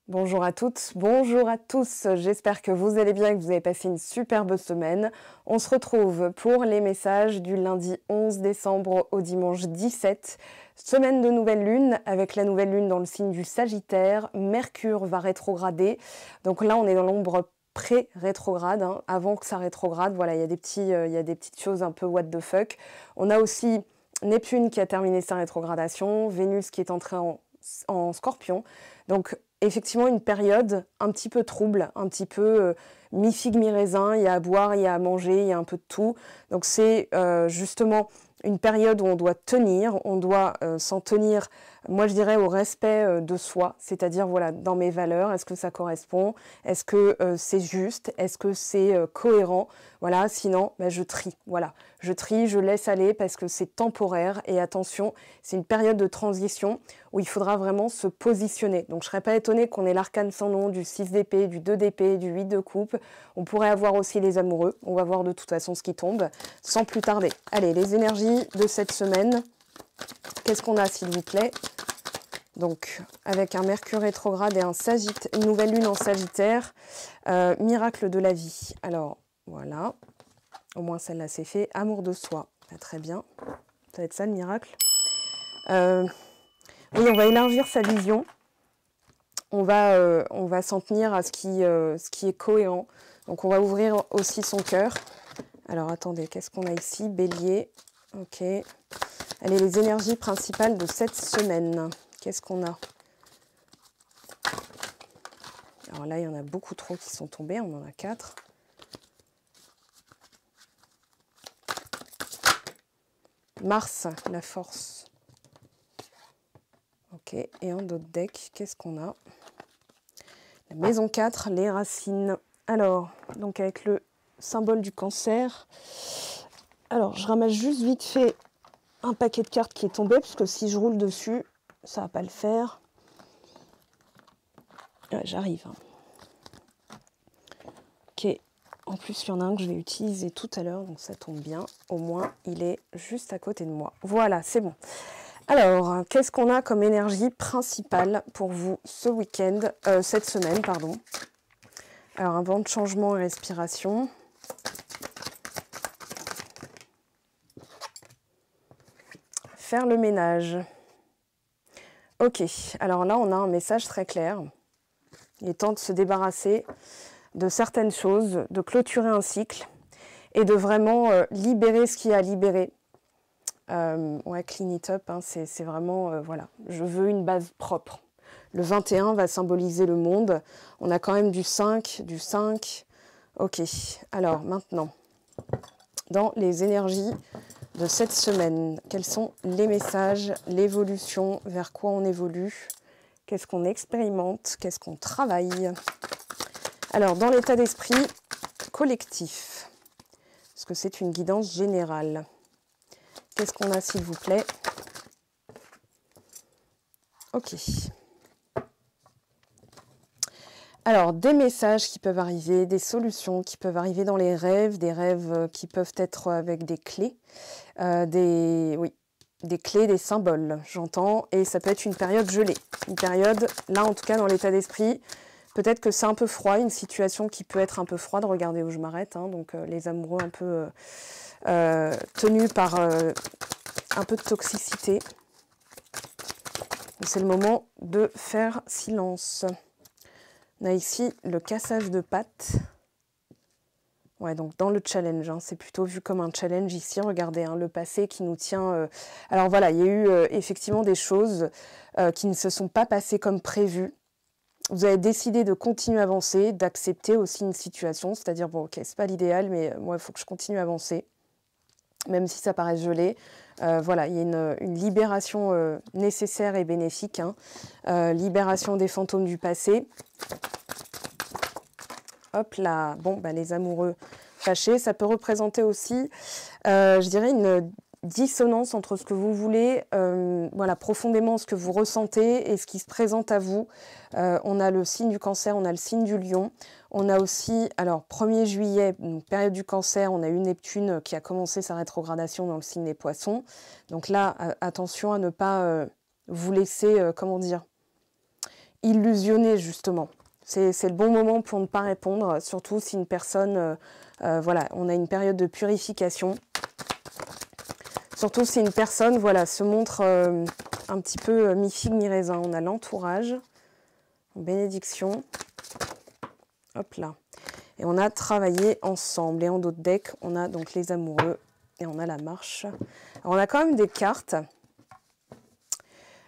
Bonjour à toutes, bonjour à tous, j'espère que vous allez bien et que vous avez passé une superbe semaine. On se retrouve pour les messages du lundi 11 décembre au dimanche 17. Semaine de nouvelle lune, avec la nouvelle lune dans le signe du Sagittaire. Mercure va rétrograder, donc là on est dans l'ombre pré-rétrograde, hein. Avant que ça rétrograde, voilà, il y a des petites choses un peu what the fuck. On a aussi Neptune qui a terminé sa rétrogradation, Vénus qui est entrée en Scorpion, donc effectivement une période un petit peu trouble, un petit peu mi-figue, mi-raisin, il y a à boire, il y a à manger, il y a un peu de tout. Donc c'est justement une période où on doit tenir, on doit s'en tenir, moi je dirais au respect de soi, c'est-à-dire voilà, dans mes valeurs, est-ce que ça correspond, est-ce que c'est juste, est-ce que c'est cohérent, voilà, sinon je trie, voilà. Je trie, je laisse aller parce que c'est temporaire et attention, c'est une période de transition où il faudra vraiment se positionner. Donc je ne serais pas étonnée qu'on ait l'arcane sans nom, du 6 d'épée, du 2 d'épée, du 8 de coupe. On pourrait avoir aussi les amoureux. On va voir de toute façon ce qui tombe sans plus tarder. Allez, les énergies de cette semaine. Qu'est-ce qu'on a s'il vous plaît? Donc avec un Mercure rétrograde et une nouvelle lune en Sagittaire. Miracle de la vie. Alors voilà. Au moins celle-là c'est fait. Amour de soi. Ah, très bien. Ça va être ça le miracle. Oui, on va élargir sa vision. On va s'en tenir à ce qui est cohérent. Donc on va ouvrir aussi son cœur. Alors attendez, qu'est-ce qu'on a ici? Bélier. Ok. Allez, les énergies principales de cette semaine. Qu'est-ce qu'on a? Alors là, il y en a beaucoup trop qui sont tombés. On en a 4. Mars, la force. Ok, et en d'autres decks, qu'est-ce qu'on a? La maison 4, les racines. Alors, donc avec le symbole du cancer. Alors, je ramasse juste vite fait un paquet de cartes qui est tombé, parce que si je roule dessus, ça va pas le faire. Ouais, j'arrive. Ok. En plus, il y en a un que je vais utiliser tout à l'heure, donc ça tombe bien. Au moins, il est juste à côté de moi. Voilà, c'est bon. Alors, qu'est-ce qu'on a comme énergie principale pour vous ce week-end, cette semaine, pardon. Alors, un vent de changement et respiration. Faire le ménage. Ok, alors là, on a un message très clair. Il est temps de se débarrasser de certaines choses, de clôturer un cycle et de vraiment libérer ce qu'il y a à libérer. Ouais, clean it up, hein, c'est vraiment, voilà, je veux une base propre. Le 21 va symboliser le monde. On a quand même du 5. Ok, alors maintenant, dans les énergies de cette semaine, quels sont les messages, l'évolution, vers quoi on évolue, qu'est-ce qu'on expérimente, qu'est-ce qu'on travaille? Alors, dans l'état d'esprit collectif, parce que c'est une guidance générale, qu'est-ce qu'on a s'il vous plaît? Ok. Alors, des messages qui peuvent arriver, des solutions qui peuvent arriver dans les rêves, des rêves qui peuvent être avec des clés, des clés, des symboles, j'entends, et ça peut être une période gelée. Une période, là en tout cas dans l'état d'esprit, peut-être que c'est un peu froid, une situation qui peut être un peu froide, regardez où je m'arrête, hein, donc les amoureux un peu tenus par un peu de toxicité. C'est le moment de faire silence. On a ici le cassage de pattes. Ouais, donc dans le challenge, hein, c'est plutôt vu comme un challenge ici. Regardez, hein, le passé qui nous tient... Alors voilà, il y a eu effectivement des choses qui ne se sont pas passées comme prévu. Vous avez décidé de continuer à avancer, d'accepter aussi une situation, c'est-à-dire, bon, ok, c'est pas l'idéal, mais moi, il faut que je continue à avancer, même si ça paraît gelé. Voilà, il y a une libération nécessaire et bénéfique, hein. Libération des fantômes du passé. Hop là, bon, les amoureux fâchés, ça peut représenter aussi, je dirais, une dissonance entre ce que vous voulez, voilà, profondément ce que vous ressentez et ce qui se présente à vous. On a le signe du cancer, on a le signe du lion. On a aussi, alors 1er juillet, donc, période du cancer, on a eu Neptune qui a commencé sa rétrogradation dans le signe des poissons. Donc là, attention à ne pas vous laisser, comment dire, illusionné justement. C'est le bon moment pour ne pas répondre, surtout si une personne, voilà, on a une période de purification. Surtout si une personne, voilà, se montre un petit peu mi-figue, mi-raisin. On a l'entourage, bénédiction, hop là. Et on a travaillé ensemble. Et en dos de deck, on a donc les amoureux et on a la marche. Alors, on a quand même des cartes.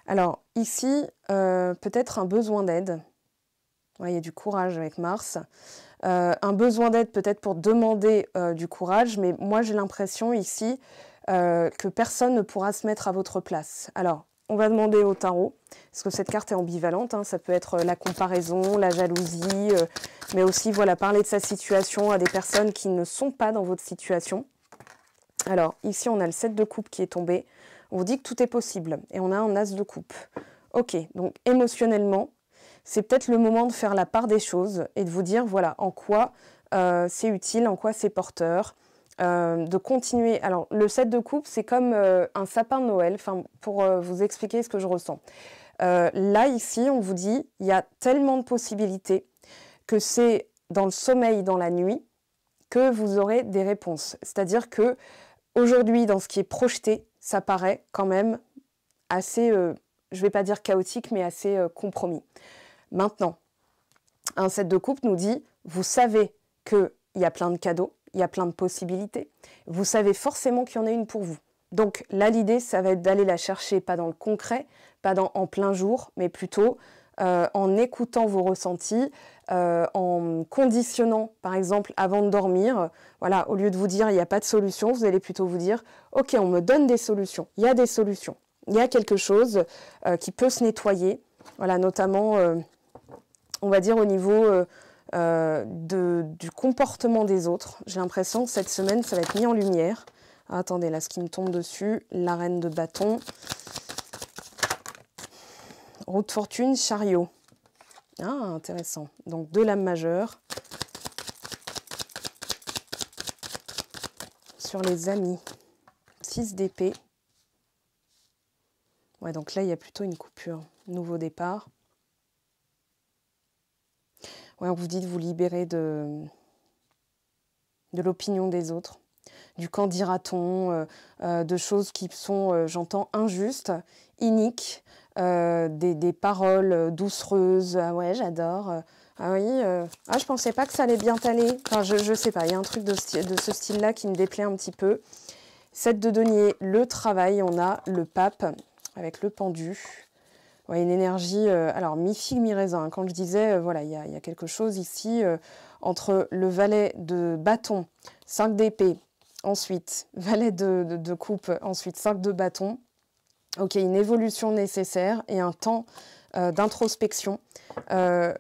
Alors ici, peut-être un besoin d'aide. Ouais, il y a du courage avec Mars. Un besoin d'aide peut-être pour demander du courage, mais moi j'ai l'impression ici que personne ne pourra se mettre à votre place. Alors, on va demander au tarot, parce que cette carte est ambivalente, hein, ça peut être la comparaison, la jalousie, mais aussi voilà, parler de sa situation à des personnes qui ne sont pas dans votre situation. Alors, ici on a le 7 de coupe qui est tombé, on vous dit que tout est possible, et on a un as de coupe. Ok, donc émotionnellement, c'est peut-être le moment de faire la part des choses et de vous dire voilà en quoi c'est utile, en quoi c'est porteur, de continuer. Alors le 7 de coupe, c'est comme un sapin de Noël, pour vous expliquer ce que je ressens. Là ici, on vous dit il y a tellement de possibilités que c'est dans le sommeil, dans la nuit, que vous aurez des réponses. C'est-à-dire que aujourd'hui, dans ce qui est projeté, ça paraît quand même assez, je ne vais pas dire chaotique, mais assez compromis. Maintenant, un 7 de coupe nous dit, vous savez qu'il y a plein de cadeaux, il y a plein de possibilités, vous savez forcément qu'il y en a une pour vous. Donc là, l'idée, ça va être d'aller la chercher, pas dans le concret, pas en plein jour, mais plutôt en écoutant vos ressentis, en conditionnant, par exemple, avant de dormir. Voilà, au lieu de vous dire, il n'y a pas de solution, vous allez plutôt vous dire, ok, on me donne des solutions, il y a des solutions, il y a quelque chose qui peut se nettoyer, voilà, notamment... on va dire au niveau du comportement des autres. J'ai l'impression que cette semaine, ça va être mis en lumière. Ah, attendez, là, ce qui me tombe dessus, la reine de bâton. Roue de fortune, chariot. Ah, intéressant. Donc, deux lames majeures. Sur les amis. 6 d'épée. Ouais, donc là, il y a plutôt une coupure. Nouveau départ. Ouais, on vous dit de vous libérer de l'opinion des autres, du qu'en dira-t-on, de choses qui sont, j'entends, injustes, iniques, des paroles doucereuses. Ah ouais, j'adore. Ah oui, je pensais pas que ça allait bien t'aller. Enfin, je sais pas, il y a un truc de ce style-là qui me déplaît un petit peu. 7 de denier, le travail, on a le pape avec le pendu. Ouais, une énergie, alors mi-figue, mi-raisin. Hein. Quand je disais, voilà, il y a quelque chose ici entre le valet de bâton, 5 d'épée, ensuite valet de coupe, ensuite 5 de bâton. Ok, une évolution nécessaire et un temps d'introspection, de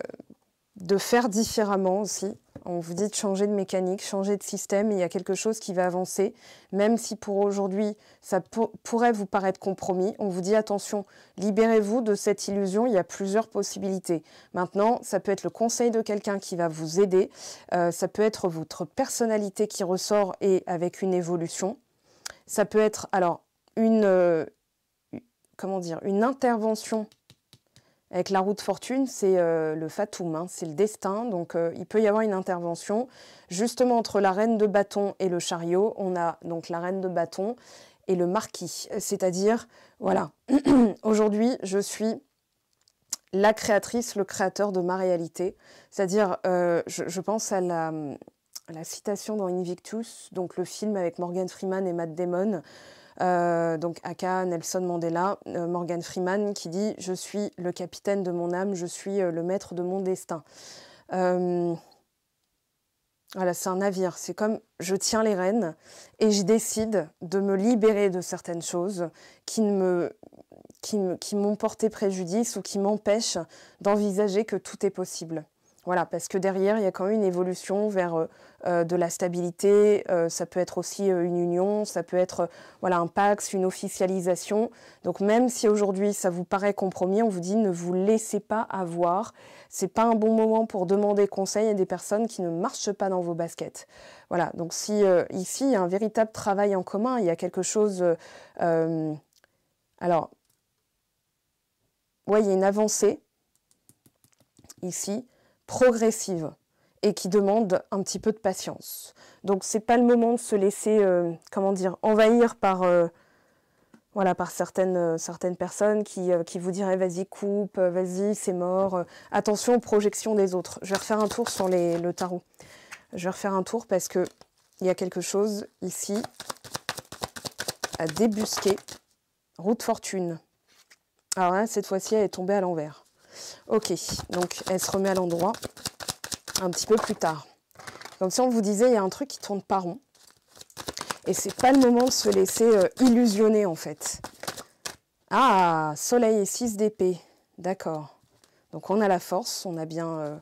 faire différemment aussi. On vous dit de changer de mécanique, changer de système, et il y a quelque chose qui va avancer, même si pour aujourd'hui, ça pourrait vous paraître compromis. On vous dit attention, libérez-vous de cette illusion, il y a plusieurs possibilités. Maintenant, ça peut être le conseil de quelqu'un qui va vous aider, ça peut être votre personnalité qui ressort et avec une évolution. Ça peut être alors une intervention. Avec la roue de fortune, c'est le fatum, hein, c'est le destin. Donc, il peut y avoir une intervention. Justement, entre la reine de bâton et le chariot, on a donc la reine de bâton et le marquis. C'est-à-dire, voilà, aujourd'hui, je suis la créatrice, le créateur de ma réalité. C'est-à-dire, je pense à la citation dans Invictus, donc le film avec Morgan Freeman et Matt Damon, donc aka Nelson Mandela, Morgan Freeman qui dit « Je suis le capitaine de mon âme, je suis le maître de mon destin ». Voilà, c'est un navire, c'est comme je tiens les rênes et je décide de me libérer de certaines choses qui m'ont porté préjudice ou qui m'empêchent d'envisager que tout est possible. Voilà, parce que derrière, il y a quand même une évolution vers de la stabilité, ça peut être aussi une union, ça peut être voilà, un pax, une officialisation. Donc même si aujourd'hui ça vous paraît compromis, on vous dit ne vous laissez pas avoir. C'est pas un bon moment pour demander conseil à des personnes qui ne marchent pas dans vos baskets. Voilà, donc si ici il y a un véritable travail en commun, il y a quelque chose... alors, ouais, il y a une avancée. ici, progressive et qui demande un petit peu de patience. Donc c'est pas le moment de se laisser, comment dire, envahir par, voilà, par certaines personnes qui vous diraient vas-y coupe, vas-y c'est mort, attention aux projections des autres. Je vais refaire un tour sur le tarot. Je vais refaire un tour parce que il y a quelque chose ici à débusquer. Roue de fortune. Alors là, cette fois-ci, elle est tombée à l'envers. Ok, donc elle se remet à l'endroit un petit peu plus tard. Comme si on vous disait, il y a un truc qui tourne pas rond. Et c'est pas le moment de se laisser illusionner en fait. Ah, soleil et 6 d'épée. D'accord. Donc on a la force, on a bien...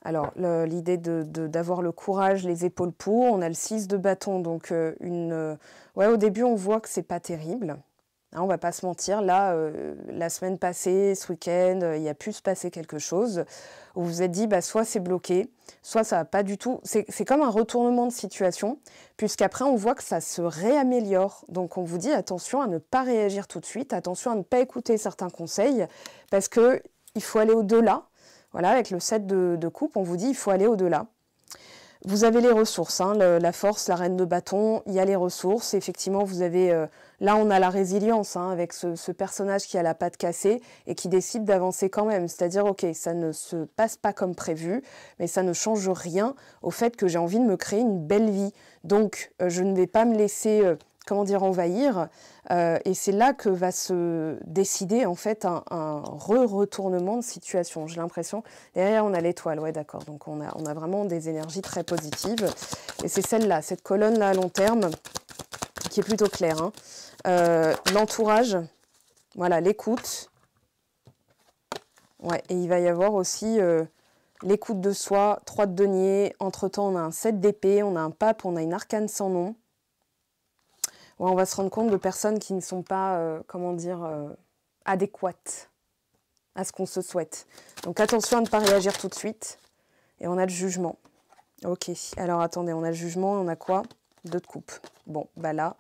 alors l'idée d'avoir le courage, les épaules pour. On a le 6 de bâton, donc ouais, au début on voit que c'est pas terrible. Hein, on va pas se mentir, là, la semaine passée, ce week-end, il y a pu se passer quelque chose où vous vous êtes dit, bah, soit c'est bloqué, soit ça va pas du tout. C'est comme un retournement de situation, puisqu'après on voit que ça se réaméliore. Donc on vous dit attention à ne pas réagir tout de suite, attention à ne pas écouter certains conseils, parce que il faut aller au-delà. Voilà, avec le 7 de coupe, on vous dit il faut aller au-delà. Vous avez les ressources, hein, la force, la reine de bâton, il y a les ressources. Effectivement, vous avez, là on a la résilience, hein, avec ce personnage qui a la patte cassée et qui décide d'avancer quand même. C'est-à-dire, ok, ça ne se passe pas comme prévu, mais ça ne change rien au fait que j'ai envie de me créer une belle vie. Donc, je ne vais pas me laisser... comment dire, envahir, et c'est là que va se décider en fait un retournement de situation. J'ai l'impression, derrière on a l'étoile, ouais d'accord, donc on a vraiment des énergies très positives, et c'est celle-là, cette colonne-là à long terme, qui est plutôt claire. Hein. L'entourage, voilà, l'écoute, ouais, et il va y avoir aussi l'écoute de soi, 3 de denier, entre-temps on a un 7 d'épée, on a un pape, on a une arcane sans nom. Ouais, on va se rendre compte de personnes qui ne sont pas, comment dire, adéquates à ce qu'on se souhaite. Donc attention à ne pas réagir tout de suite. Et on a le jugement. Ok, alors attendez, on a le jugement, on a quoi? 2 de coupe. Bon, bah là,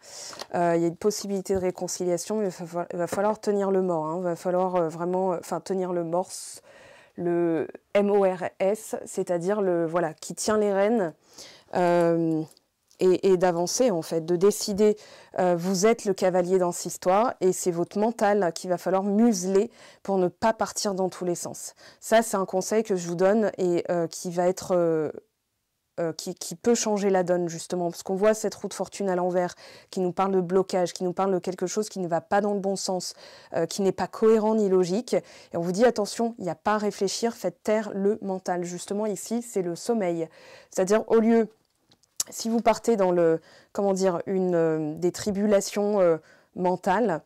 il y a une possibilité de réconciliation, mais il va falloir tenir le mort. Il va falloir vraiment, tenir le morse, le MORS, c'est-à-dire voilà, qui tient les rênes. Et d'avancer en fait, de décider, vous êtes le cavalier dans cette histoire et c'est votre mental qu'il va falloir museler pour ne pas partir dans tous les sens. Ça c'est un conseil que je vous donne et qui va être, qui peut changer la donne justement, parce qu'on voit cette roue de fortune à l'envers qui nous parle de blocage, qui nous parle de quelque chose qui ne va pas dans le bon sens, qui n'est pas cohérent ni logique, et on vous dit attention, il n'y a pas à réfléchir, faites taire le mental. Justement ici c'est le sommeil, c'est-à-dire au lieu... Si vous partez dans comment dire, des tribulations mentales,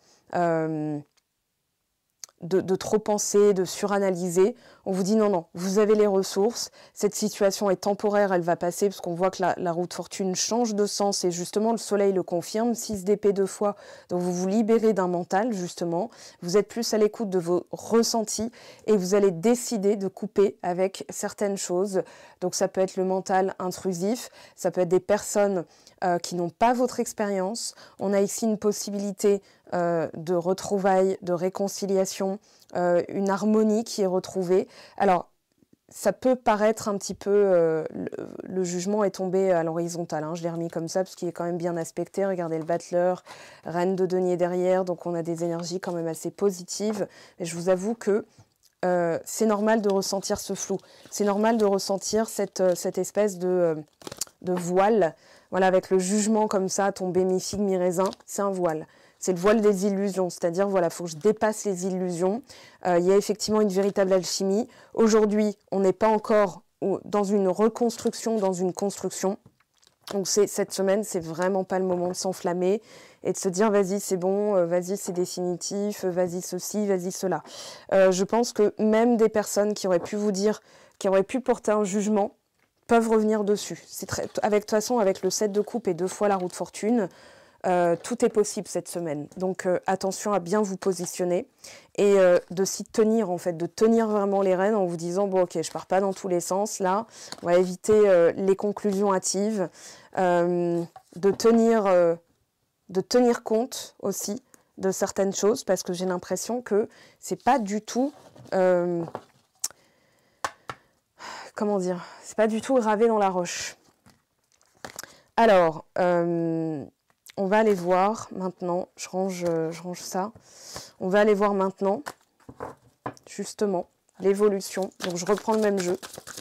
de trop penser, de suranalyser, on vous dit non, non, vous avez les ressources, cette situation est temporaire, elle va passer, parce qu'on voit que la roue de fortune change de sens, et justement le soleil le confirme, 6 d'épée 2 fois, donc vous vous libérez d'un mental, justement, vous êtes plus à l'écoute de vos ressentis, et vous allez décider de couper avec certaines choses, donc ça peut être le mental intrusif, ça peut être des personnes qui n'ont pas votre expérience, on a ici une possibilité de retrouvailles, de réconciliation, une harmonie qui est retrouvée. Alors, ça peut paraître un petit peu... le jugement est tombé à l'horizontale, hein, je l'ai remis comme ça parce qu'il est quand même bien aspecté. Regardez le battleur, reine de denier derrière, donc on a des énergies quand même assez positives. Et je vous avoue que c'est normal de ressentir ce flou. C'est normal de ressentir cette espèce de voile. Voilà, avec le jugement comme ça, tombé mi-figue, mi-raisin, c'est un voile. C'est le voile des illusions, c'est-à-dire, voilà, il faut que je dépasse les illusions. Il y a effectivement une véritable alchimie. Aujourd'hui, on n'est pas encore dans une reconstruction, dans une construction. Donc cette semaine, c'est vraiment pas le moment de s'enflammer et de se dire, vas-y, c'est bon, vas-y, c'est définitif, vas-y, ceci, vas-y, cela. Je pense que même des personnes qui auraient pu vous dire, qui auraient pu porter un jugement, peuvent revenir dessus. De toute façon, avec le 7 de coupe et 2 fois la roue de fortune, tout est possible cette semaine. Donc attention à bien vous positionner et de s'y tenir en fait, de tenir vraiment les rênes en vous disant bon ok, je pars pas dans tous les sens là, on va éviter les conclusions hâtives, de tenir compte aussi de certaines choses parce que j'ai l'impression que c'est pas du tout comment dire, c'est pas du tout gravé dans la roche. Alors, on va aller voir maintenant, je range ça. On va aller voir maintenant, justement, l'évolution. Donc, je reprends le même jeu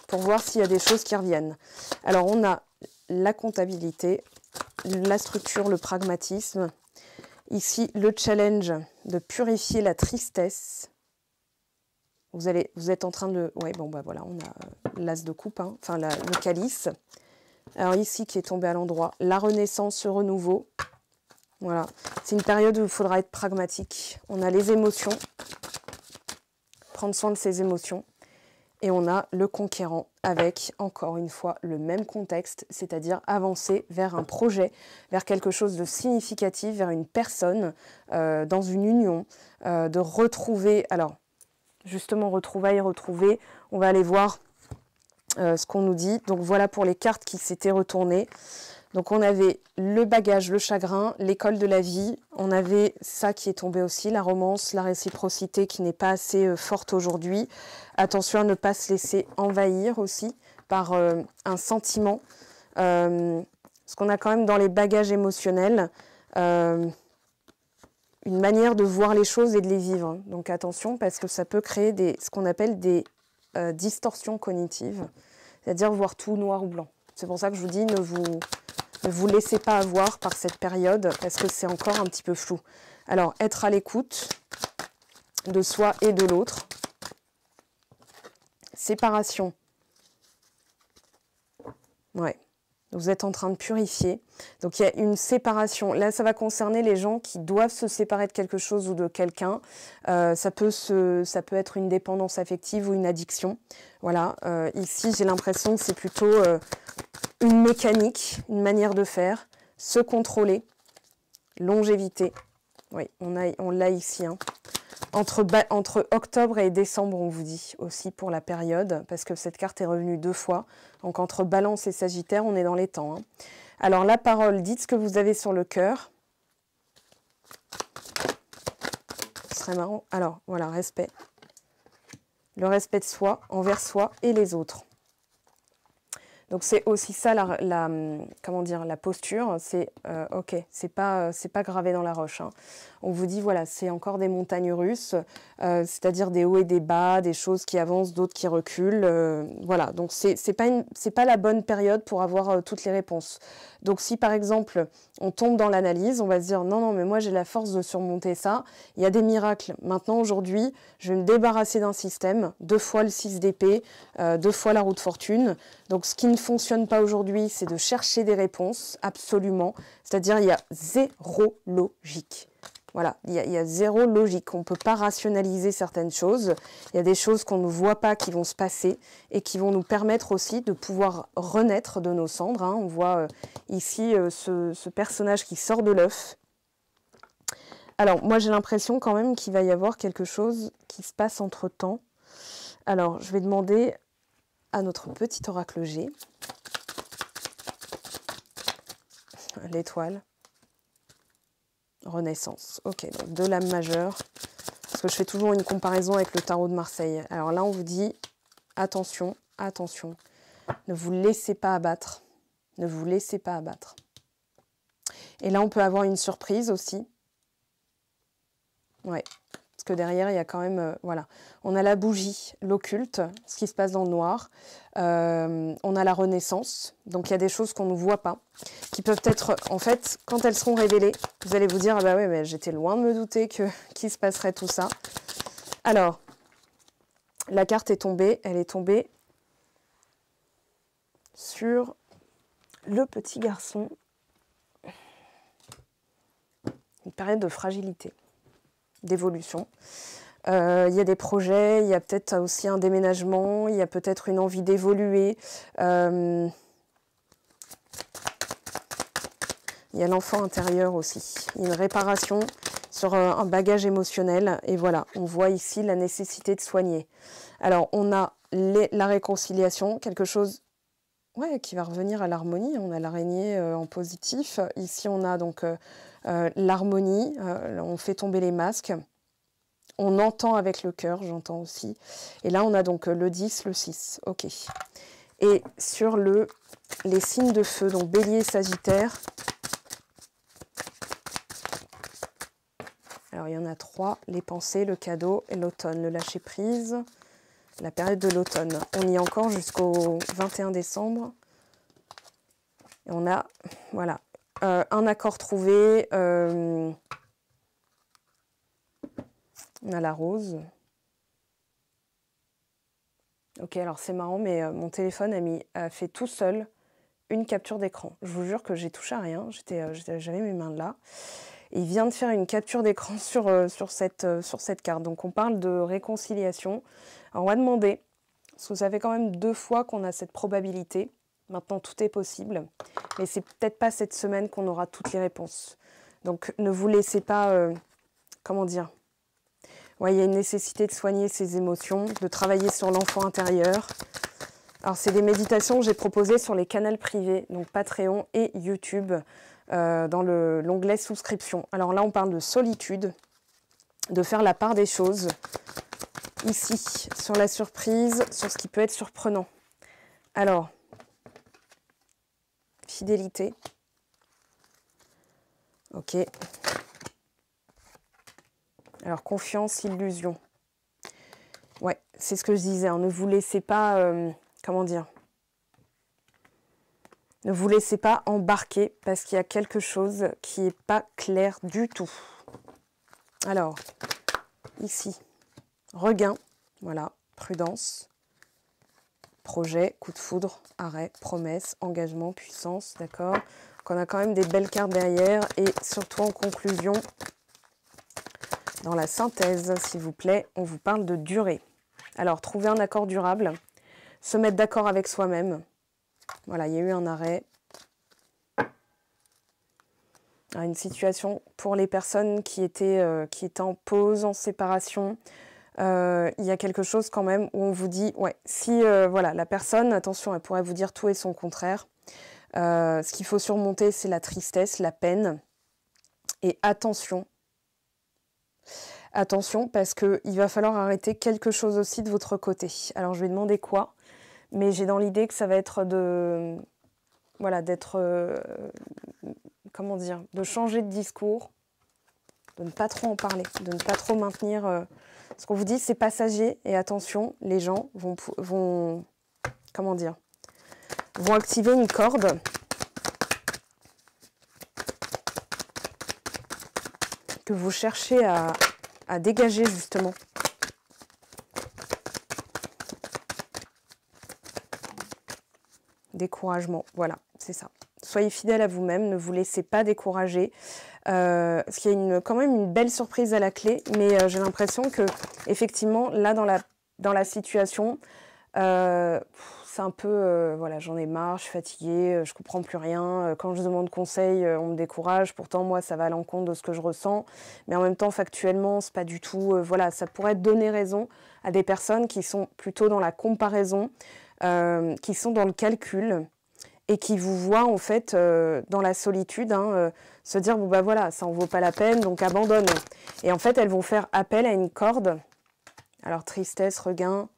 pour voir s'il y a des choses qui reviennent. Alors, on a la comptabilité, la structure, le pragmatisme. Ici, le challenge de purifier la tristesse. Vous êtes en train de... Ouais, bon, bah voilà, on a l'as de coupe, hein, enfin le calice. Alors ici, qui est tombé à l'endroit, la renaissance, ce renouveau. Voilà, c'est une période où il faudra être pragmatique. On a les émotions, prendre soin de ses émotions. Et on a le conquérant avec, encore une fois, le même contexte, c'est-à-dire avancer vers un projet, vers quelque chose de significatif, vers une personne, dans une union, de retrouver... Alors, justement, retrouver, on va aller voir ce qu'on nous dit. Donc, voilà pour les cartes qui s'étaient retournées. Donc, on avait le bagage, le chagrin, l'école de la vie. On avait ça qui est tombé aussi, la romance, la réciprocité qui n'est pas assez forte aujourd'hui. Attention à ne pas se laisser envahir aussi par un sentiment. Parce qu'on a quand même dans les bagages émotionnels une manière de voir les choses et de les vivre. Donc attention parce que ça peut créer ce qu'on appelle des distorsions cognitives. C'est-à-dire voir tout noir ou blanc. C'est pour ça que je vous dis ne vous laissez pas avoir par cette période parce que c'est encore un petit peu flou. Alors, être à l'écoute de soi et de l'autre. Séparation. Ouais. Vous êtes en train de purifier. Donc, il y a une séparation. Là, ça va concerner les gens qui doivent se séparer de quelque chose ou de quelqu'un. Ça peut être une dépendance affective ou une addiction. Voilà. Ici, j'ai l'impression que c'est plutôt une mécanique, une manière de faire. Se contrôler. Longévité. Oui, on l'a ici. Hein. Entre octobre et décembre, on vous dit aussi pour la période, parce que cette carte est revenue 2 fois. Donc entre Balance et Sagittaire, on est dans les temps. Hein. Alors la parole, dites ce que vous avez sur le cœur. Ce serait marrant. Alors voilà, respect. Le respect de soi, envers soi et les autres. Donc c'est aussi ça comment dire, la posture, c'est ok, c'est pas gravé dans la roche. Hein. On vous dit voilà, c'est encore des montagnes russes, c'est-à-dire des hauts et des bas, des choses qui avancent, d'autres qui reculent. Voilà, donc c'est pas la bonne période pour avoir toutes les réponses. Donc si par exemple on tombe dans l'analyse, on va se dire non mais moi j'ai la force de surmonter ça. Il y a des miracles. Maintenant aujourd'hui, je vais me débarrasser d'un système, 2 fois le 6 d'épée, 2 fois la roue de fortune. Donc ce qui ne fonctionne pas aujourd'hui, c'est de chercher des réponses, absolument. C'est-à-dire il y a zéro logique. Voilà, il y a zéro logique. On ne peut pas rationaliser certaines choses. Il y a des choses qu'on ne voit pas qui vont se passer et qui vont nous permettre aussi de pouvoir renaître de nos cendres. Hein. On voit ici ce personnage qui sort de l'œuf. Alors, moi, j'ai l'impression quand même qu'il va y avoir quelque chose qui se passe entre-temps. Alors, je vais demander à notre petit oracle G. L'étoile. Renaissance. Ok, donc 2 lames majeures. Parce que je fais toujours une comparaison avec le tarot de Marseille. Alors là, on vous dit, attention, attention. Ne vous laissez pas abattre. Ne vous laissez pas abattre. Et là, on peut avoir une surprise aussi. Ouais. Parce que derrière, il y a quand même... voilà. On a la bougie, l'occulte, ce qui se passe dans le noir. On a la renaissance. Donc, il y a des choses qu'on ne voit pas. Qui peuvent être... En fait, quand elles seront révélées, vous allez vous dire, ah bah ouais, mais j'étais loin de me douter qu'il se passerait tout ça. Alors, la carte est tombée. Elle est tombée sur le petit garçon. Une période de fragilité, d'évolution. Il y a des projets, il y a peut-être aussi un déménagement, il y a peut-être une envie d'évoluer. Il y a l'enfant intérieur aussi. Une réparation sur un bagage émotionnel. Et voilà, on voit ici la nécessité de soigner. Alors, on a la réconciliation, quelque chose qui va revenir à l'harmonie. On a l'araignée en positif. Ici, on a donc l'harmonie. On fait tomber les masques. On entend avec le cœur, j'entends aussi. Et là, on a donc le 10, le 6. Ok. Et sur les signes de feu, donc Bélier, Sagittaire. Alors, il y en a 3, les pensées, le cadeau et l'automne, le lâcher-prise, la période de l'automne. On y est encore jusqu'au 21 décembre. Et on a, voilà, un accord trouvé. On a la rose. Ok, alors c'est marrant, mais mon téléphone a fait tout seul une capture d'écran. Je vous jure que j'ai touché à rien, j'avais mes mains là. Et il vient de faire une capture d'écran sur cette carte. Donc on parle de réconciliation. Alors on va demander, parce que ça fait quand même 2 fois qu'on a cette probabilité. Maintenant tout est possible, mais c'est peut-être pas cette semaine qu'on aura toutes les réponses. Donc ne vous laissez pas, comment dire, ouais, il y a une nécessité de soigner ses émotions, de travailler sur l'enfant intérieur. Alors, c'est des méditations que j'ai proposées sur les canaux privés, donc Patreon et YouTube, dans l'onglet souscription. Alors là, on parle de solitude, de faire la part des choses. Ici, sur la surprise, sur ce qui peut être surprenant. Alors, fidélité. Ok. Alors, confiance, illusion. Ouais, c'est ce que je disais, hein, ne vous laissez pas... comment dire? Ne vous laissez pas embarquer parce qu'il y a quelque chose qui n'est pas clair du tout. Alors, ici, regain, voilà, prudence, projet, coup de foudre, arrêt, promesse, engagement, puissance, d'accord? Donc on a quand même des belles cartes derrière et surtout en conclusion, dans la synthèse, s'il vous plaît, on vous parle de durée. Alors, trouver un accord durable, se mettre d'accord avec soi-même. Voilà, il y a eu un arrêt. Une situation pour les personnes qui étaient en pause, en séparation. Il y a quelque chose quand même où on vous dit, ouais, si voilà, la personne, attention, elle pourrait vous dire tout et son contraire. Ce qu'il faut surmonter, c'est la tristesse, la peine. Et attention, attention, parce qu'il va falloir arrêter quelque chose aussi de votre côté. Alors, je vais demander quoi, mais j'ai dans l'idée que ça va être de... Voilà, d'être... comment dire, de changer de discours, de ne pas trop en parler, de ne pas trop maintenir... ce qu'on vous dit, c'est passager, et attention, les gens vont comment dire, vont activer une corde que vous cherchez à dégager, justement. Découragement, voilà, c'est ça. Soyez fidèle à vous-même, ne vous laissez pas décourager. Parce qu'il y a quand même une belle surprise à la clé, mais j'ai l'impression que, effectivement, là, dans la situation, c'est un peu, voilà, j'en ai marre, je suis fatiguée, je comprends plus rien. Quand je demande conseil, on me décourage. Pourtant, moi, ça va à l'encontre de ce que je ressens. Mais en même temps, factuellement, c'est pas du tout... voilà, ça pourrait donner raison à des personnes qui sont plutôt dans la comparaison, qui sont dans le calcul et qui vous voient, en fait, dans la solitude, hein, se dire, bon, bah voilà, ça en vaut pas la peine, donc abandonne. Et en fait, elles vont faire appel à une corde. Alors, tristesse, regain...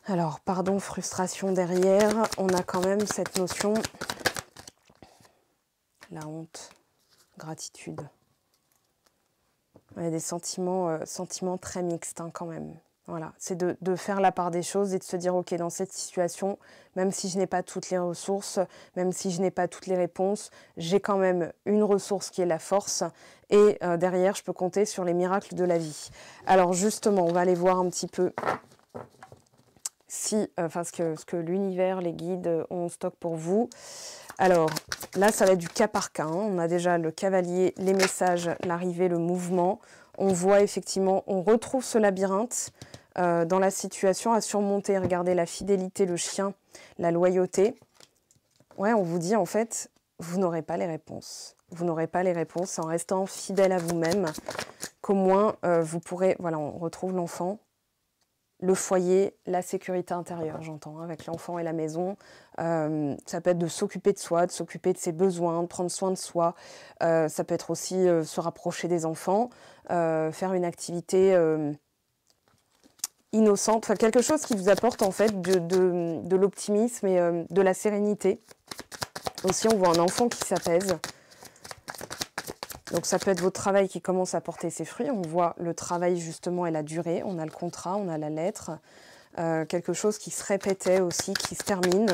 Alors, pardon, frustration derrière, on a quand même cette notion, la honte, gratitude. Il y a des sentiments très mixtes hein, quand même. Voilà, c'est de faire la part des choses et de se dire, ok, dans cette situation, même si je n'ai pas toutes les ressources, même si je n'ai pas toutes les réponses, j'ai quand même une ressource qui est la force et derrière, je peux compter sur les miracles de la vie. Alors justement, on va aller voir un petit peu... ce que l'univers, les guides ont en stock pour vous. Alors, là, ça va être du cas par cas. Hein. On a déjà le cavalier, les messages, l'arrivée, le mouvement. On voit effectivement, on retrouve ce labyrinthe dans la situation à surmonter. Regardez la fidélité, le chien, la loyauté. Ouais, on vous dit en fait, vous n'aurez pas les réponses. Vous n'aurez pas les réponses en restant fidèle à vous-même, qu'au moins vous pourrez... Voilà, on retrouve l'enfant. Le foyer, la sécurité intérieure, j'entends, hein, avec l'enfant et la maison. Ça peut être de s'occuper de soi, de s'occuper de ses besoins, de prendre soin de soi. Ça peut être aussi se rapprocher des enfants, faire une activité innocente, enfin quelque chose qui vous apporte en fait de l'optimisme et de la sérénité. Aussi, on voit un enfant qui s'apaise. Donc ça peut être votre travail qui commence à porter ses fruits. On voit le travail justement et la durée. On a le contrat, on a la lettre. Quelque chose qui se répétait aussi, qui se termine.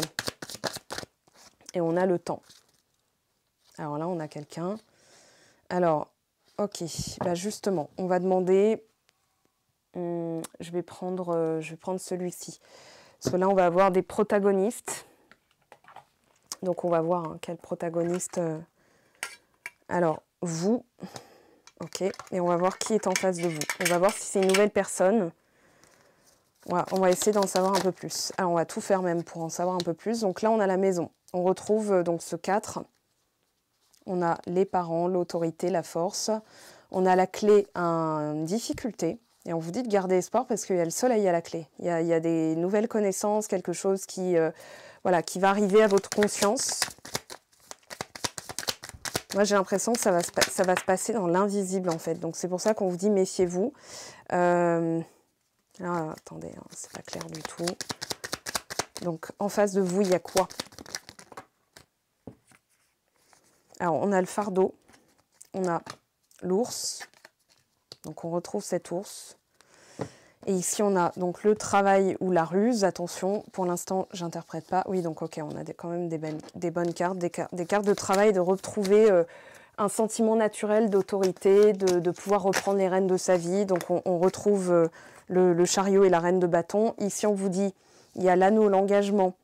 Et on a le temps. Alors là, on a quelqu'un. Alors, ok, bah justement, on va demander... je vais prendre celui-ci. Parce que là, on va avoir des protagonistes. Donc on va voir hein, quel protagoniste... Alors, vous, ok, et on va voir qui est en face de vous. On va voir si c'est une nouvelle personne. Voilà, on va essayer d'en savoir un peu plus. Alors, on va tout faire même pour en savoir un peu plus. Donc là, on a la maison. On retrouve donc ce 4. On a les parents, l'autorité, la force. On a la clé, une difficulté. Et on vous dit de garder espoir parce qu'il y a le soleil à la clé. Il y a des nouvelles connaissances, quelque chose qui, voilà, qui va arriver à votre conscience. Moi, j'ai l'impression que ça va se passer dans l'invisible, en fait. Donc, c'est pour ça qu'on vous dit méfiez-vous. Ah, attendez, hein, c'est pas clair du tout. Donc, en face de vous, il y a quoi? Alors, on a le fardeau. On a l'ours. Donc, on retrouve cet ours. Et ici, on a donc le travail ou la ruse. Attention, pour l'instant, j'interprète pas. Oui, donc ok, on a quand même des bonnes cartes, des cartes de travail, de retrouver un sentiment naturel d'autorité, de pouvoir reprendre les rênes de sa vie. Donc, on retrouve le chariot et la reine de bâton. Ici, on vous dit, il y a l'anneau, l'engagement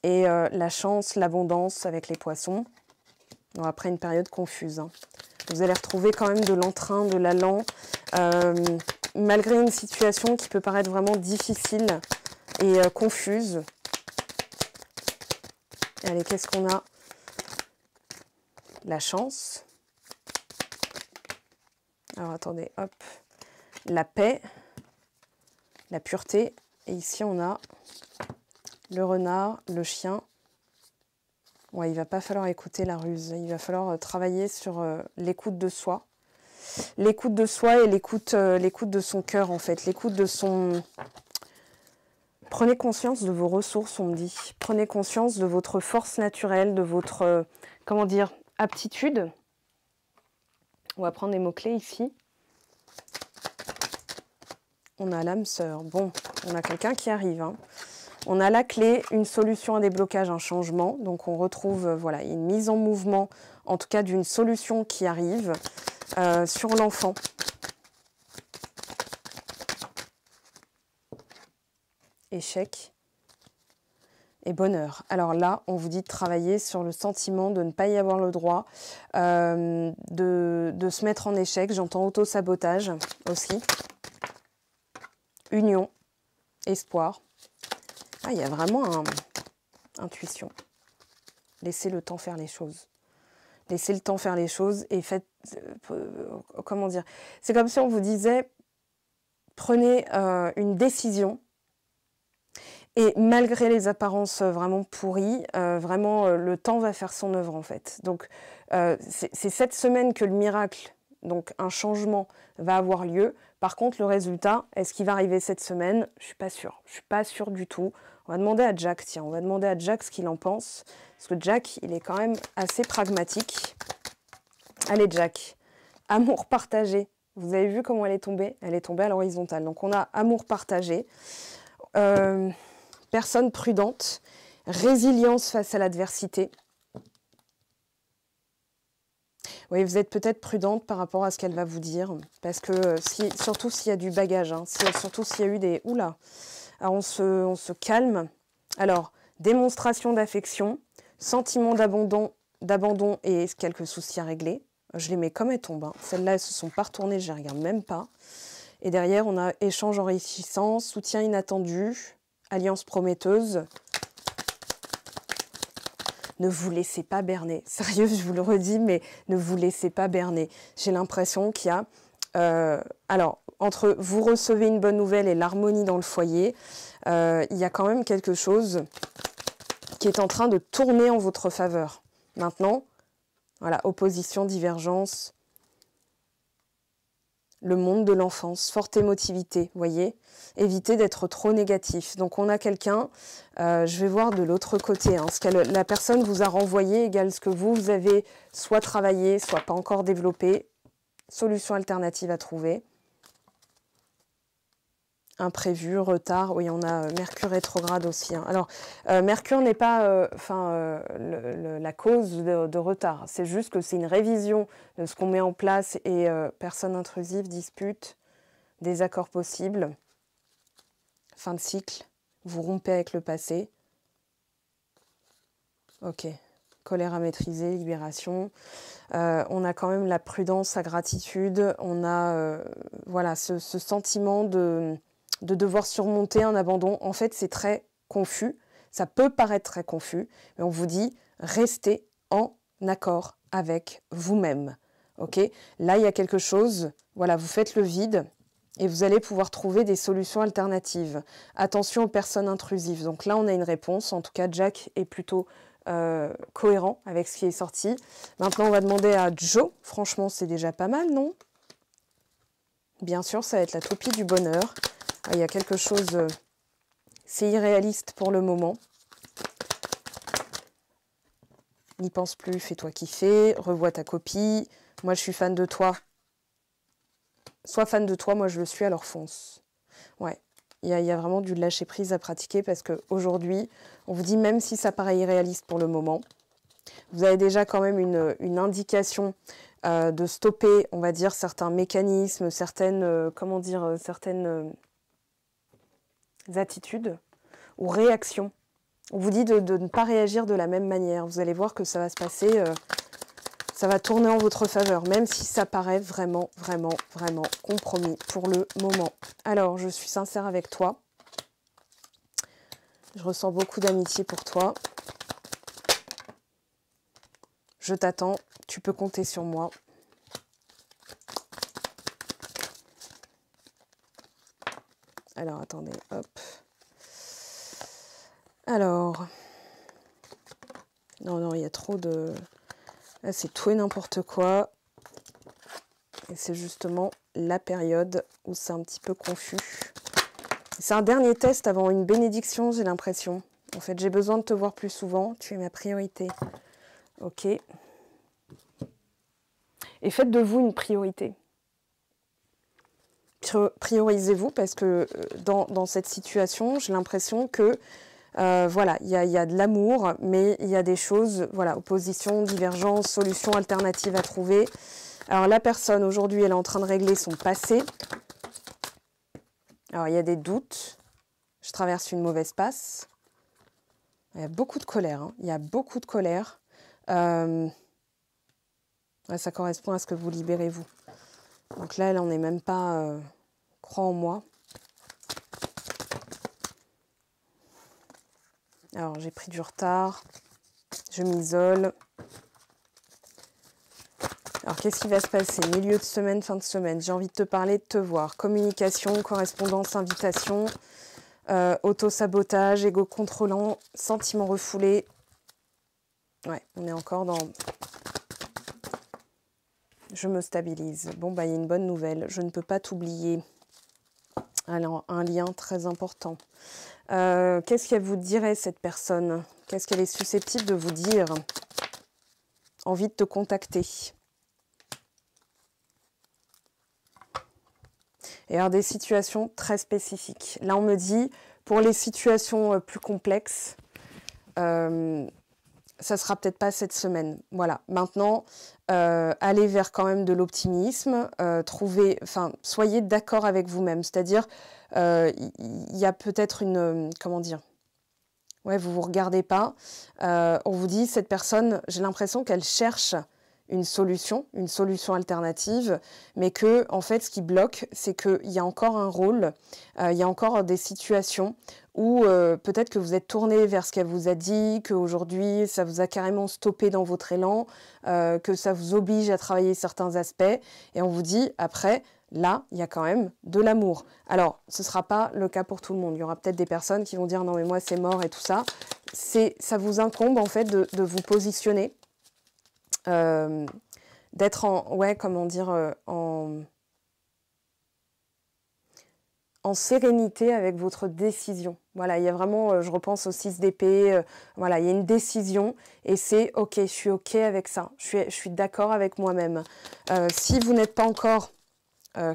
et la chance, l'abondance avec les poissons. Bon, après une période confuse. Hein. Vous allez retrouver quand même de l'entrain, de l'allant. Malgré une situation qui peut paraître vraiment difficile et confuse. Allez, qu'est-ce qu'on a? La chance. Alors, attendez, hop. La paix. La pureté. Et ici, on a le renard, le chien. Ouais, il ne va pas falloir écouter la ruse. Il va falloir travailler sur l'écoute de soi. L'écoute de soi et l'écoute de son cœur, en fait. L'écoute de son... Prenez conscience de vos ressources, on me dit. Prenez conscience de votre force naturelle, de votre, comment dire, aptitude. On va prendre des mots-clés ici. On a l'âme sœur. Bon, on a quelqu'un qui arrive. Hein. On a la clé, une solution à des blocages, un changement. Donc on retrouve voilà, une mise en mouvement, en tout cas d'une solution qui arrive. Sur l'enfant. Échec et bonheur. Alors là, on vous dit de travailler sur le sentiment de ne pas y avoir le droit, de se mettre en échec. J'entends auto-sabotage aussi. Union, espoir. Ah, il y a vraiment intuition. Laissez le temps faire les choses. Laissez le temps faire les choses et faites... comment dire? C'est comme si on vous disait, prenez une décision et malgré les apparences vraiment pourries, vraiment le temps va faire son œuvre en fait. Donc c'est cette semaine que le miracle, donc un changement, va avoir lieu. Par contre, le résultat, est-ce qu'il va arriver cette semaine? Je ne suis pas sûre. Je ne suis pas sûre du tout. On va demander à Jack, tiens, on va demander à Jack ce qu'il en pense. Parce que Jack, il est quand même assez pragmatique. Allez, Jack. Amour partagé. Vous avez vu comment elle est tombée? Elle est tombée à l'horizontale. Donc, on a amour partagé. Personne prudente. Résilience face à l'adversité. Oui, vous êtes peut-être prudente par rapport à ce qu'elle va vous dire. Parce que, surtout s'il y a du bagage. Hein, surtout s'il y a eu des... Oula. Alors, on se calme. Alors, démonstration d'affection. Sentiment d'abandon et quelques soucis à régler. Je les mets comme elles tombent. Hein. Celles-là, elles ne se sont pas retournées, je ne les regarde même pas. Et derrière, on a échange enrichissant, soutien inattendu, alliance prometteuse. Ne vous laissez pas berner. Sérieux, je vous le redis, mais ne vous laissez pas berner. J'ai l'impression qu'il y a... alors, entre vous recevez une bonne nouvelle et l'harmonie dans le foyer, il y a quand même quelque chose qui est en train de tourner en votre faveur. Maintenant, voilà, opposition, divergence, le monde de l'enfance, forte émotivité, voyez. Évitez d'être trop négatif. Donc on a quelqu'un, je vais voir de l'autre côté, hein, ce que la personne vous a renvoyé égale ce que vous avez soit travaillé, soit pas encore développé. Solution alternative à trouver. Imprévu, retard, oui, on a Mercure rétrograde aussi. Hein. Alors, Mercure n'est pas la cause de retard, c'est juste que c'est une révision de ce qu'on met en place et personne intrusive, dispute, désaccord possible, fin de cycle, vous rompez avec le passé. Ok, colère à maîtriser, libération. On a quand même la prudence, la gratitude, on a voilà, ce sentiment de devoir surmonter un abandon. En fait, c'est très confus. Ça peut paraître très confus, mais on vous dit, restez en accord avec vous-même. Ok ? Là, il y a quelque chose, voilà, vous faites le vide et vous allez pouvoir trouver des solutions alternatives. Attention aux personnes intrusives. Donc là, on a une réponse. En tout cas, Jack est plutôt cohérent avec ce qui est sorti. Maintenant, on va demander à Joe. Franchement, c'est déjà pas mal, non ? Bien sûr, ça va être la toupie du bonheur. Il y a quelque chose, c'est irréaliste pour le moment. N'y pense plus, fais-toi kiffer, revois ta copie. Moi, je suis fan de toi. Sois fan de toi, moi je le suis, alors fonce. Ouais, il y a vraiment du lâcher prise à pratiquer parce qu'aujourd'hui, on vous dit même si ça paraît irréaliste pour le moment, vous avez déjà quand même une indication de stopper, on va dire, certains mécanismes, certaines, certaines attitudes ou réactions. On vous dit de ne pas réagir de la même manière. Vous allez voir que ça va se passer, ça va tourner en votre faveur, même si ça paraît vraiment, vraiment, vraiment compromis pour le moment. Alors, je suis sincère avec toi. Je ressens beaucoup d'amitié pour toi. Je t'attends, tu peux compter sur moi. Alors, attendez, hop. Alors, non, il y a trop de... Là, c'est tout et n'importe quoi. Et c'est justement la période où c'est un petit peu confus. C'est un dernier test avant une bénédiction, j'ai l'impression. En fait, j'ai besoin de te voir plus souvent. Tu es ma priorité. Ok. Et faites de vous une priorité. Priorisez-vous parce que dans cette situation, j'ai l'impression que voilà, il y a de l'amour, mais il y a des choses, voilà, opposition, divergence, solution alternative à trouver. Alors la personne, aujourd'hui, elle est en train de régler son passé. Alors il y a des doutes. Je traverse une mauvaise passe. Il y a beaucoup de colère. Hein. Il y a beaucoup de colère. Ouais, ça correspond à ce que vous libérez vous. Donc là, elle n'en est même pas... crois en moi. Alors, j'ai pris du retard. Je m'isole. Alors, qu'est-ce qui va se passer? Milieu de semaine, fin de semaine. J'ai envie de te parler, de te voir. Communication, correspondance, invitation, auto-sabotage, égo contrôlant, sentiments refoulés. Ouais, on est encore dans... Je me stabilise. Bon, bah, il y a une bonne nouvelle. Je ne peux pas t'oublier. Alors, un lien très important. Qu'est-ce qu'elle vous dirait, cette personne? Qu'est-ce qu'elle est susceptible de vous dire? Envie de te contacter. Et alors, des situations très spécifiques. Là, on me dit, pour les situations plus complexes, ça sera peut-être pas cette semaine. Voilà. Maintenant, allez vers quand même de l'optimisme. Soyez d'accord avec vous-même. C'est-à-dire, il y a peut-être une... comment dire? Ouais, vous vous regardez pas. On vous dit, cette personne, j'ai l'impression qu'elle cherche une solution alternative, mais que, en fait, ce qui bloque, c'est qu'il y a encore un rôle, il y a encore des situations où peut-être que vous êtes tourné vers ce qu'elle vous a dit, qu'aujourd'hui, ça vous a carrément stoppé dans votre élan, que ça vous oblige à travailler certains aspects, et on vous dit, après, là, il y a quand même de l'amour. Alors, ce ne sera pas le cas pour tout le monde. Il y aura peut-être des personnes qui vont dire, non mais moi, c'est mort et tout ça. Ça vous incombe, en fait, de vous positionner, d'être en, ouais, comment dire, en en sérénité avec votre décision. Voilà, il y a vraiment, je repense au 6 d'épée, voilà, il y a une décision et c'est OK, je suis OK avec ça, je suis d'accord avec moi-même. Si vous n'êtes pas encore,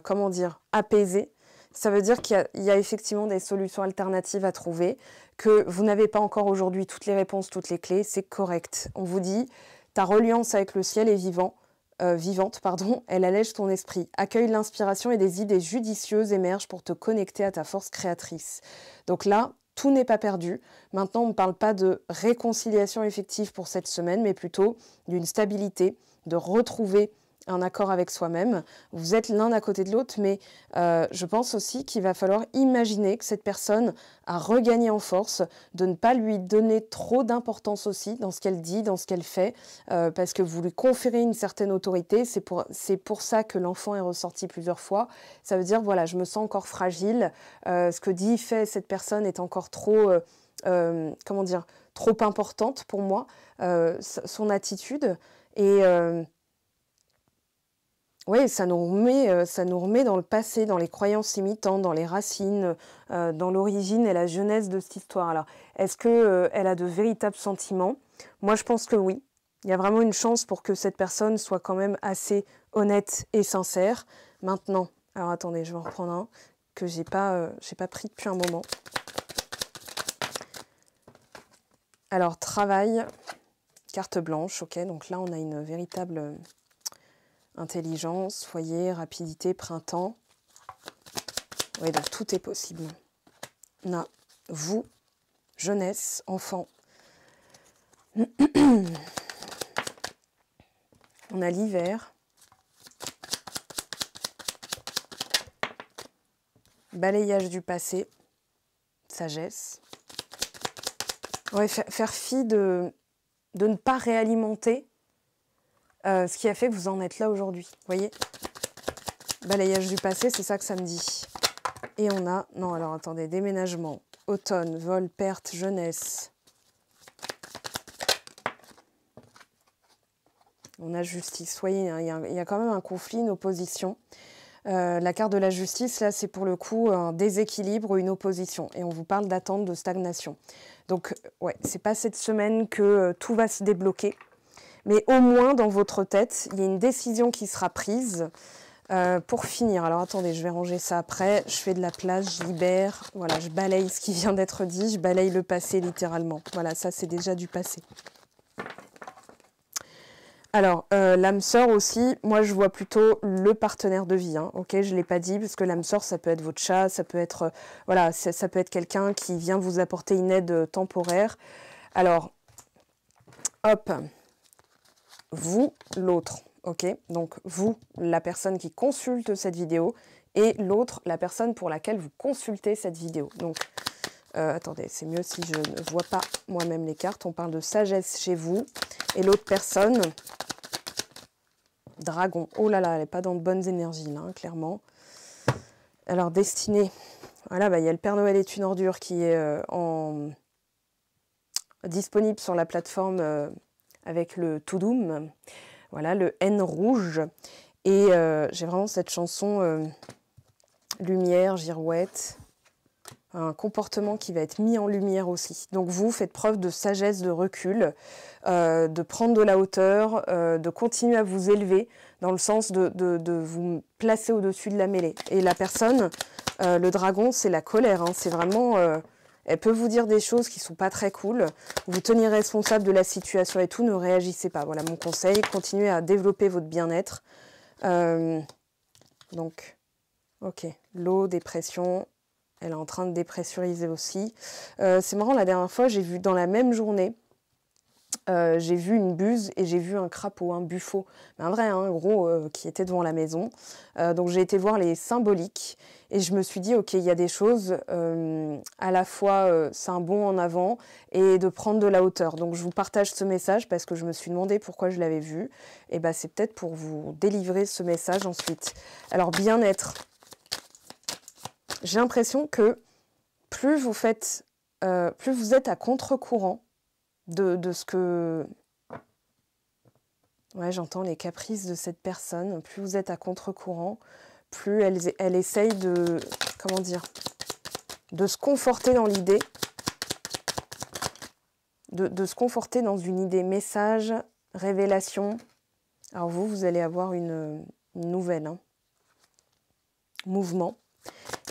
comment dire, apaisé, ça veut dire qu'il y a effectivement des solutions alternatives à trouver, que vous n'avez pas encore aujourd'hui toutes les réponses, toutes les clés, c'est correct. On vous dit, ta reliance avec le ciel est vivante, elle allège ton esprit. Accueille l'inspiration et des idées judicieuses émergent pour te connecter à ta force créatrice. Donc là, tout n'est pas perdu. Maintenant, on ne parle pas de réconciliation effective pour cette semaine, mais plutôt d'une stabilité, de retrouver un accord avec soi-même. Vous êtes l'un à côté de l'autre, mais je pense aussi qu'il va falloir imaginer que cette personne a regagné en force, de ne pas lui donner trop d'importance aussi dans ce qu'elle dit, dans ce qu'elle fait, parce que vous lui conférez une certaine autorité. C'est pour ça que l'enfant est ressorti plusieurs fois. Ça veut dire, voilà, je me sens encore fragile, ce que dit, fait cette personne est encore trop, comment dire, trop importante pour moi, son attitude, et oui, ça nous remet dans le passé, dans les croyances limitantes, dans les racines, dans l'origine et la jeunesse de cette histoire. Alors, est-ce qu'elle a de véritables sentiments? Moi, je pense que oui. Il y a vraiment une chance pour que cette personne soit quand même assez honnête et sincère. Maintenant, alors attendez, je vais en reprendre un que j'ai pas pris depuis un moment. Alors, travail, carte blanche, ok. Donc là, on a une véritable intelligence, foyer, rapidité, printemps. Oui, donc tout est possible. On a vous, jeunesse, enfant. On a l'hiver. Balayage du passé. Sagesse. Ouais, faire fi de ne pas réalimenter ce qui a fait que vous en êtes là aujourd'hui. Vous voyez? Balayage du passé, c'est ça que ça me dit. Et on a... Non, alors attendez. Déménagement, automne, vol, perte, jeunesse. On a justice. Vous voyez, il y a quand même un conflit, une opposition. La carte de la justice, là, c'est pour le coup un déséquilibre ou une opposition. Et on vous parle d'attente, de stagnation. Donc, ouais, c'est pas cette semaine que tout va se débloquer. Mais au moins, dans votre tête, il y a une décision qui sera prise pour finir. Alors, attendez, je vais ranger ça après. Je fais de la place, je libère. Voilà, je balaye ce qui vient d'être dit. Je balaye le passé, littéralement. Voilà, ça, c'est déjà du passé. Alors, l'âme sœur aussi, moi, je vois plutôt le partenaire de vie. Hein, ok, je ne l'ai pas dit, parce que l'âme sœur, ça peut être votre chat, ça peut être, voilà, ça peut être quelqu'un qui vient vous apporter une aide temporaire. Alors, hop, vous, l'autre, ok? Donc, vous, la personne qui consulte cette vidéo, et l'autre, la personne pour laquelle vous consultez cette vidéo. Donc, attendez, c'est mieux si je ne vois pas moi-même les cartes. On parle de sagesse chez vous. Et l'autre personne, dragon. Oh là là, elle n'est pas dans de bonnes énergies, là, hein, clairement. Alors, destinée. Voilà, bah, y a le Père Noël est une ordure qui est disponible sur la plateforme avec le Toudoum. Voilà, le N rouge. Et j'ai vraiment cette chanson lumière, girouette. Un comportement qui va être mis en lumière aussi. Donc vous faites preuve de sagesse, de recul, de prendre de la hauteur, de continuer à vous élever dans le sens de vous placer au-dessus de la mêlée. Et la personne, le dragon, c'est la colère. Hein, c'est vraiment... elle peut vous dire des choses qui ne sont pas très cool. Vous tenez responsable de la situation et tout, ne réagissez pas. Voilà mon conseil, continuez à développer votre bien-être. Donc, ok, l'eau, dépression... Elle est en train de dépressuriser aussi. C'est marrant, la dernière fois, j'ai vu dans la même journée, j'ai vu une buse et j'ai vu un crapaud, un buffo. Un vrai, hein, gros, qui était devant la maison. Donc j'ai été voir les symboliques et je me suis dit, ok, il y a des choses, à la fois, c'est un bond en avant et de prendre de la hauteur. Donc je vous partage ce message parce que je me suis demandé pourquoi je l'avais vu. Et ben c'est peut-être pour vous délivrer ce message ensuite. Alors bien-être. J'ai l'impression que plus vous êtes à contre-courant de ce que... Ouais, j'entends les caprices de cette personne. Plus vous êtes à contre-courant, plus elle essaye de... comment dire, de se conforter dans l'idée, de se conforter dans une idée, message, révélation. Alors vous allez avoir une nouvelle, hein. Mouvement.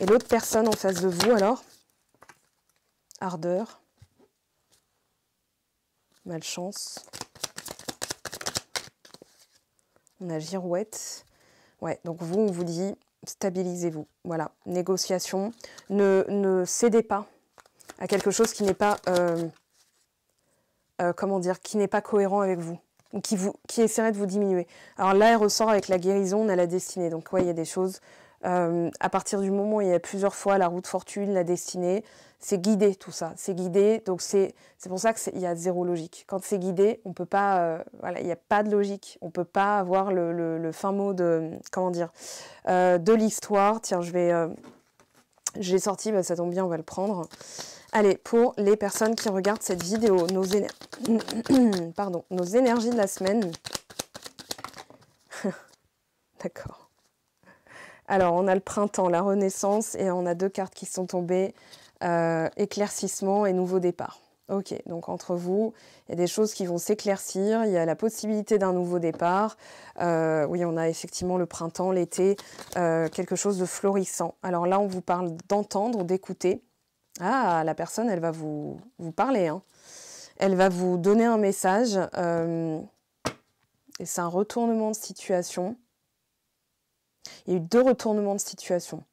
Et l'autre personne en face de vous, alors, ardeur, malchance, on a girouette. Ouais, donc vous, on vous dit, stabilisez-vous. Voilà, négociation. Ne cédez pas à quelque chose qui n'est pas, comment dire, qui n'est pas cohérent avec vous, ou qui essaierait de vous diminuer. Alors là, elle ressort avec la guérison, on a la destinée. Donc ouais, il y a des choses, à partir du moment où il y a plusieurs fois la roue de fortune, la destinée, c'est guidé tout ça, c'est guidé. Donc c'est pour ça qu'il y a zéro logique. Quand c'est guidé, on peut pas, voilà, il n'y a pas de logique. On peut pas avoir le fin mot de, comment dire, de l'histoire. Tiens, j'ai sorti, bah, ça tombe bien, on va le prendre. Allez, pour les personnes qui regardent cette vidéo, nos énergies de la semaine. D'accord. Alors, on a le printemps, la renaissance, et on a 2 cartes qui sont tombées. Éclaircissement et nouveau départ. Ok, donc entre vous, il y a des choses qui vont s'éclaircir, il y a la possibilité d'un nouveau départ. Oui, on a effectivement le printemps, l'été, quelque chose de florissant. Alors là, on vous parle d'entendre, d'écouter. Ah, la personne, elle va vous parler, hein. Elle va vous donner un message. Et c'est un retournement de situation. Il y a eu 2 retournements de situation.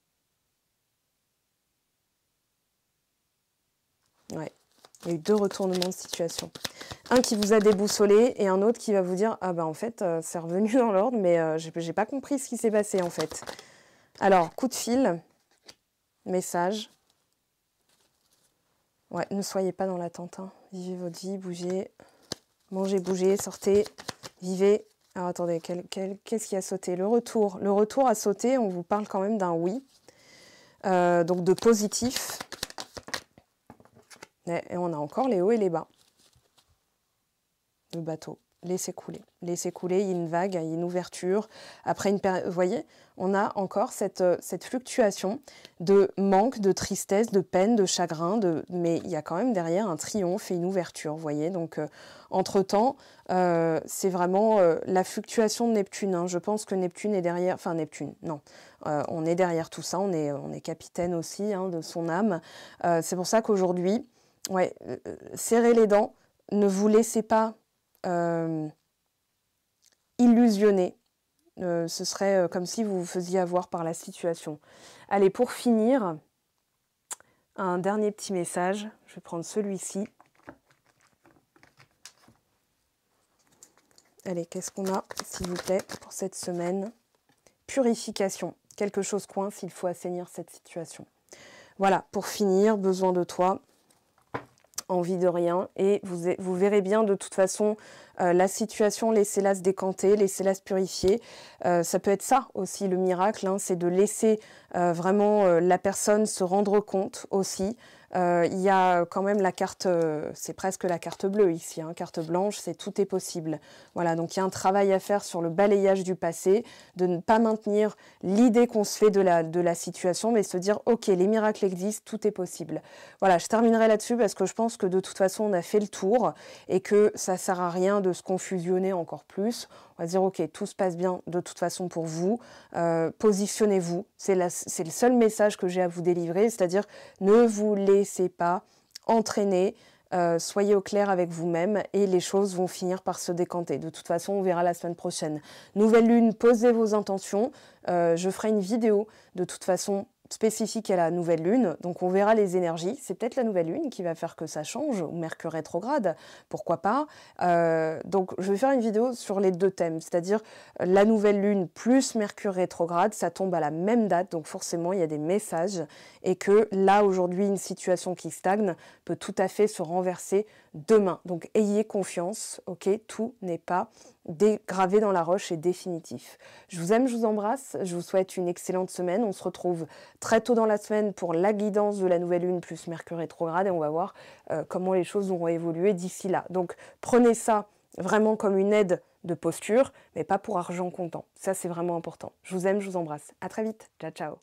Ouais, il y a eu 2 retournements de situation. Un qui vous a déboussolé et un autre qui va vous dire « Ah ben en fait, c'est revenu dans l'ordre, mais j'ai pas compris ce qui s'est passé en fait. » Alors, coup de fil, message. Ouais, ne soyez pas dans l'attente, hein. Vivez votre vie, bougez, mangez, bougez, sortez, vivez. Alors attendez, qu'est-ce qui a sauté? Le retour. Le retour a sauté, on vous parle quand même d'un oui. Donc de positif. Et on a encore les hauts et les bas. Le bateau. Laissez couler. Laissez couler, il y a une vague, il y a une ouverture. Après une période, vous voyez, on a encore cette fluctuation de manque, de tristesse, de peine, de chagrin, mais il y a quand même derrière un triomphe et une ouverture, vous voyez. Donc, entre-temps, c'est vraiment la fluctuation de Neptune, hein. Je pense que Neptune est derrière, enfin Neptune, non. On est derrière tout ça, on est capitaine aussi, hein, de son âme. C'est pour ça qu'aujourd'hui, ouais, serrez les dents, ne vous laissez pas illusionner. Ce serait comme si vous vous faisiez avoir par la situation. Allez, pour finir, un dernier petit message. Je vais prendre celui-ci. Allez, qu'est-ce qu'on a, s'il vous plaît, pour cette semaine? Purification. Quelque chose coince, il faut assainir cette situation. Voilà, pour finir, besoin de toi. Envie de rien, et vous verrez bien de toute façon la situation, laissez-la se décanter, laissez-la se purifier. Ça peut être ça aussi le miracle, hein, c'est de laisser vraiment la personne se rendre compte aussi. Il y a quand même la carte, c'est presque la carte bleue ici, hein, carte blanche, c'est tout est possible. Voilà, donc il y a un travail à faire sur le balayage du passé, de ne pas maintenir l'idée qu'on se fait de la situation, mais se dire ok, les miracles existent, tout est possible. Voilà, je terminerai là-dessus parce que je pense que de toute façon on a fait le tour et que ça sert à rien de se confusionner encore plus. On va dire ok, tout se passe bien de toute façon pour vous, positionnez-vous, c'est le seul message que j'ai à vous délivrer, c'est-à-dire ne vous laissez pas entraîner, soyez au clair avec vous-même et les choses vont finir par se décanter. De toute façon, on verra la semaine prochaine. Nouvelle lune, posez vos intentions, je ferai une vidéo de toute façon spécifique à la nouvelle lune, donc on verra les énergies. C'est peut-être la nouvelle lune qui va faire que ça change, ou Mercure rétrograde, pourquoi pas. Donc je vais faire une vidéo sur les 2 thèmes, c'est-à-dire la nouvelle lune plus Mercure rétrograde, ça tombe à la même date, donc forcément il y a des messages, et que là aujourd'hui une situation qui stagne peut tout à fait se renverser demain. Donc ayez confiance, ok, tout n'est pas gravé dans la roche et définitif. Je vous aime, je vous embrasse, je vous souhaite une excellente semaine. On se retrouve très tôt dans la semaine pour la guidance de la nouvelle lune plus Mercure rétrograde et on va voir comment les choses auront évolué d'ici là. Donc prenez ça vraiment comme une aide de posture, mais pas pour argent comptant. Ça, c'est vraiment important. Je vous aime, je vous embrasse. À très vite. Ciao, ciao.